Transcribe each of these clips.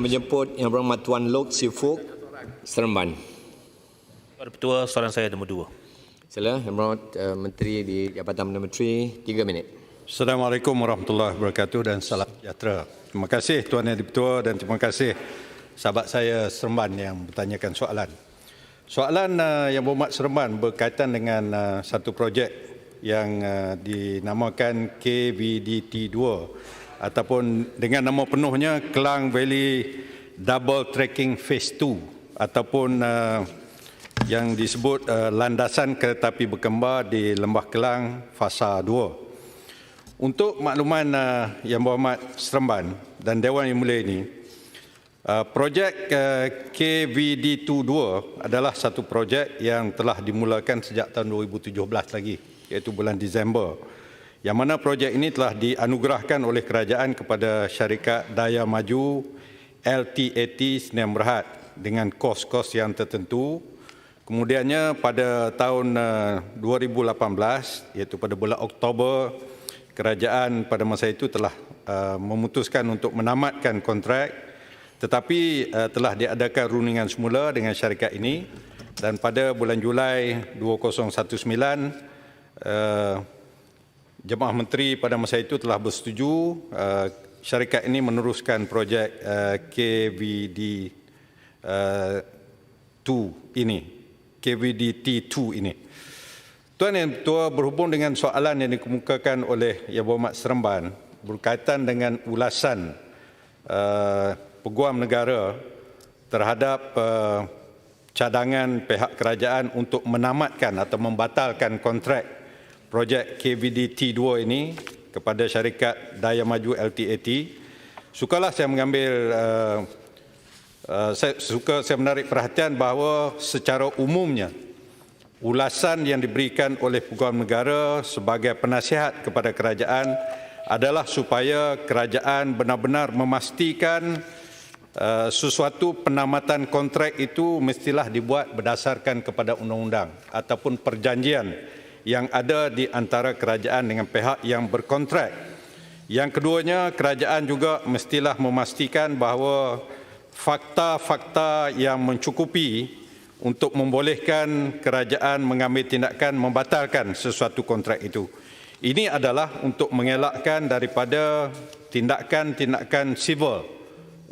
Menjemput Yang Berhormat Tuan Lok Sifuk, Seremban. Tuan Ketua, soalan saya nombor 2. Sila, Yang Berhormat Menteri di Jabatan Perdana Menteri, 3 minit. Assalamualaikum warahmatullahi wabarakatuh dan salam sejahtera. Terima kasih Tuan Yang Di-Pertua dan terima kasih sahabat saya Seremban yang bertanyakan soalan. Soalan Yang Berhormat Seremban berkaitan dengan satu projek yang dinamakan KVDT2 ataupun dengan nama penuhnya Klang Valley Double Tracking Phase 2 ataupun yang disebut landasan kereta api berkembar di Lembah Kelang Fasa 2. Untuk makluman Yang Berhormat Seremban dan Dewan Yang Mulia ini, projek KVD22 adalah satu projek yang telah dimulakan sejak tahun 2017 lagi, iaitu bulan Disember. Yang mana projek ini telah dianugerahkan oleh kerajaan kepada syarikat Daya Maju LTAT Sdn Bhd dengan kos-kos yang tertentu. Kemudiannya pada tahun 2018, iaitu pada bulan Oktober, kerajaan pada masa itu telah memutuskan untuk menamatkan kontrak, tetapi telah diadakan rundingan semula dengan syarikat ini dan pada bulan Julai 2019 Jemaah Menteri pada masa itu telah bersetuju syarikat ini meneruskan projek KVD2 ini, KVDT2 ini. Tuan Yang Ketua, berhubung dengan soalan yang dikemukakan oleh Yang Berhormat Seremban berkaitan dengan ulasan Peguam Negara terhadap cadangan pihak kerajaan untuk menamatkan atau membatalkan kontrak projek KVDT2 ini kepada syarikat Daya Maju LTAT, sukalah saya mengambil saya menarik perhatian bahawa secara umumnya ulasan yang diberikan oleh Peguam Negara sebagai penasihat kepada kerajaan adalah supaya kerajaan benar-benar memastikan sesuatu penamatan kontrak itu mestilah dibuat berdasarkan kepada undang-undang ataupun perjanjian yang ada di antara kerajaan dengan pihak yang berkontrak. Yang keduanya, kerajaan juga mestilah memastikan bahawa fakta-fakta yang mencukupi untuk membolehkan kerajaan mengambil tindakan membatalkan sesuatu kontrak itu. Ini adalah untuk mengelakkan daripada tindakan-tindakan sivil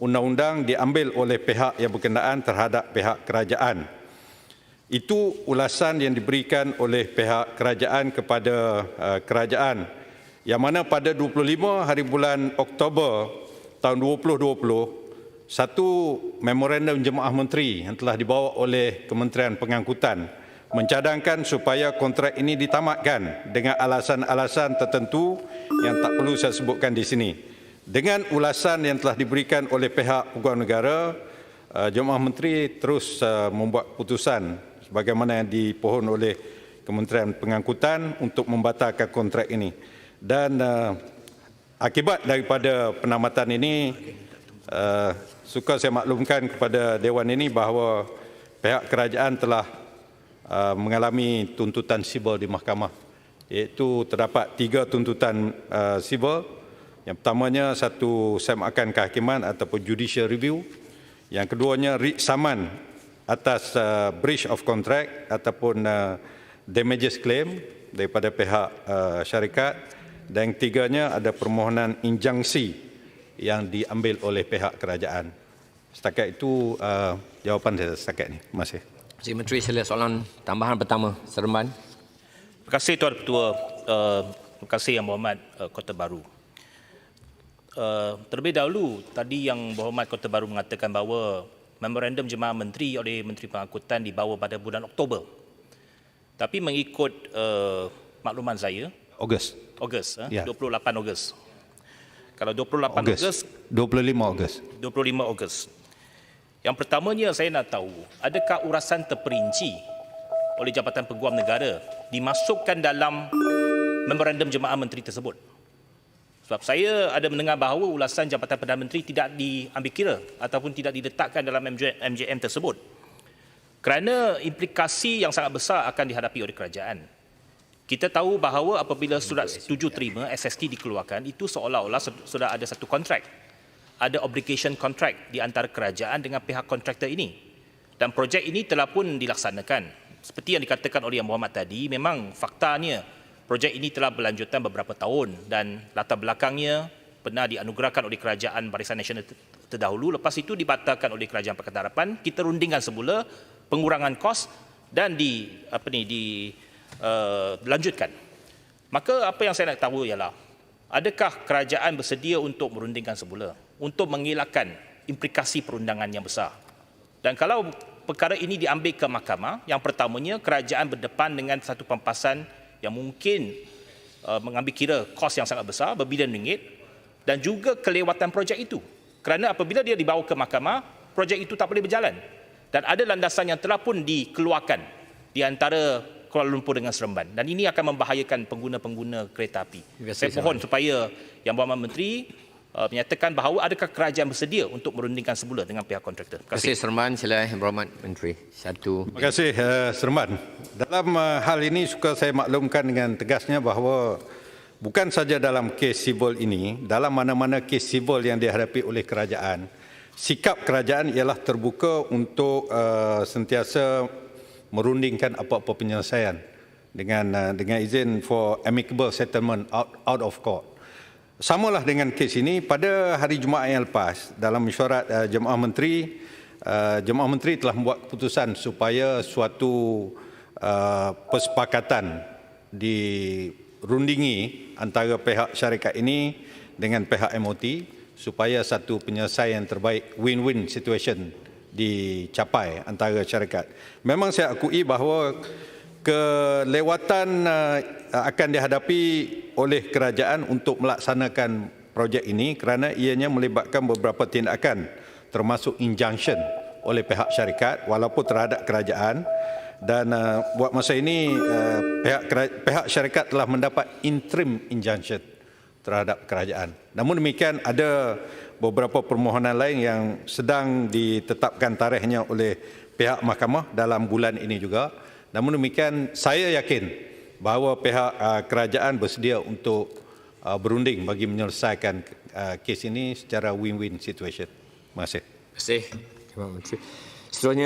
undang-undang diambil oleh pihak yang berkenaan terhadap pihak kerajaan. Itu ulasan yang diberikan oleh pihak kerajaan kepada kerajaan, yang mana pada 25 hari bulan Oktober tahun 2020, satu memorandum Jemaah Menteri yang telah dibawa oleh Kementerian Pengangkutan mencadangkan supaya kontrak ini ditamatkan dengan alasan-alasan tertentu yang tak perlu saya sebutkan di sini. Dengan ulasan yang telah diberikan oleh pihak Peguam Negara, Jemaah Menteri terus membuat putusan sebagaimana yang dipohon oleh Kementerian Pengangkutan untuk membatalkan kontrak ini. Dan akibat daripada penamatan ini, suka saya maklumkan kepada Dewan ini bahawa pihak kerajaan telah mengalami tuntutan sivil di mahkamah, iaitu terdapat 3 tuntutan sivil. Yang pertamanya satu semakan kehakiman ataupun judicial review. Yang keduanya writ saman atas breach of contract ataupun damages claim daripada pihak syarikat, dan yang tiganya ada permohonan injunksi yang diambil oleh pihak kerajaan. Setakat itu jawapan saya setakat ini. Terima kasih. Terima kasih Menteri. Sila soalan tambahan pertama, Seremban. Terima kasih Tuan Ketua. Terima kasih Yang Berhormat Kota Baru. Terlebih dahulu, tadi Yang Berhormat Kota Baru mengatakan bahawa memorandum Jemaah Menteri oleh Menteri Pengangkutan dibawa pada bulan Oktober. Tapi mengikut makluman saya, Ogos, ya. 28 Ogos. Kalau 28 Ogos, 25 Ogos. 25 Ogos. Yang pertamanya saya nak tahu, adakah urasan terperinci oleh Jabatan Peguam Negara dimasukkan dalam memorandum Jemaah Menteri tersebut? Sebab saya ada mendengar bahawa ulasan Jabatan Perdana Menteri tidak diambil kira ataupun tidak diletakkan dalam MJM tersebut kerana implikasi yang sangat besar akan dihadapi oleh kerajaan. Kita tahu bahawa apabila surat setuju terima SST dikeluarkan, itu seolah-olah sudah ada satu kontrak ada obligation contract di antara kerajaan dengan pihak kontraktor ini. Dan projek ini telah pun dilaksanakan. Seperti yang dikatakan oleh Yang Berhormat tadi, memang faktanya projek ini telah berlanjutan beberapa tahun dan latar belakangnya pernah dianugerahkan oleh Kerajaan Barisan Nasional terdahulu. Lepas itu dibatalkan oleh Kerajaan Pakatan Harapan. Kita rundingkan semula pengurangan kos dan dilanjutkan. Maka apa yang saya nak tahu ialah, adakah kerajaan bersedia untuk merundingkan semula untuk mengelakkan implikasi perundangan yang besar? Dan kalau perkara ini diambil ke mahkamah, yang pertamanya kerajaan berdepan dengan satu pampasan yang mungkin mengambil kira kos yang sangat besar, berbilion ringgit, dan juga kelewatan projek itu. Kerana apabila dia dibawa ke mahkamah, projek itu tak boleh berjalan. Dan ada landasan yang telah pun dikeluarkan di antara Kuala Lumpur dengan Seremban. Dan ini akan membahayakan pengguna-pengguna kereta api. Saya mohon supaya Yang Berhormat Menteri menyatakan bahawa adakah kerajaan bersedia untuk merundingkan semula dengan pihak kontraktor. Terima kasih Seremban. Sila Yang Berhormat Menteri. Terima kasih Seremban. Dalam hal ini suka saya maklumkan dengan tegasnya bahawa bukan saja dalam kes sivil ini, dalam mana-mana kes sivil yang dihadapi oleh kerajaan, sikap kerajaan ialah terbuka untuk sentiasa merundingkan apa-apa penyelesaian dengan izin for amicable settlement out of court. Samalah dengan kes ini, pada hari Jumaat yang lepas dalam mesyuarat Jemaah Menteri telah membuat keputusan supaya suatu persepakatan dirundingi antara pihak syarikat ini dengan pihak MOT supaya satu penyelesaian terbaik, win-win situation dicapai antara syarikat. Memang saya akui bahawa kelewatan akan dihadapi oleh kerajaan untuk melaksanakan projek ini kerana ianya melibatkan beberapa tindakan termasuk injunction oleh pihak syarikat walaupun terhadap kerajaan, dan buat masa ini pihak syarikat telah mendapat interim injunction terhadap kerajaan. Namun demikian, ada beberapa permohonan lain yang sedang ditetapkan tarikhnya oleh pihak mahkamah dalam bulan ini juga. Namun demikian, saya yakin bahawa pihak kerajaan bersedia untuk berunding bagi menyelesaikan kes ini secara win-win situation. Terima kasih. Terima kasih. Terima kasih. Seterusnya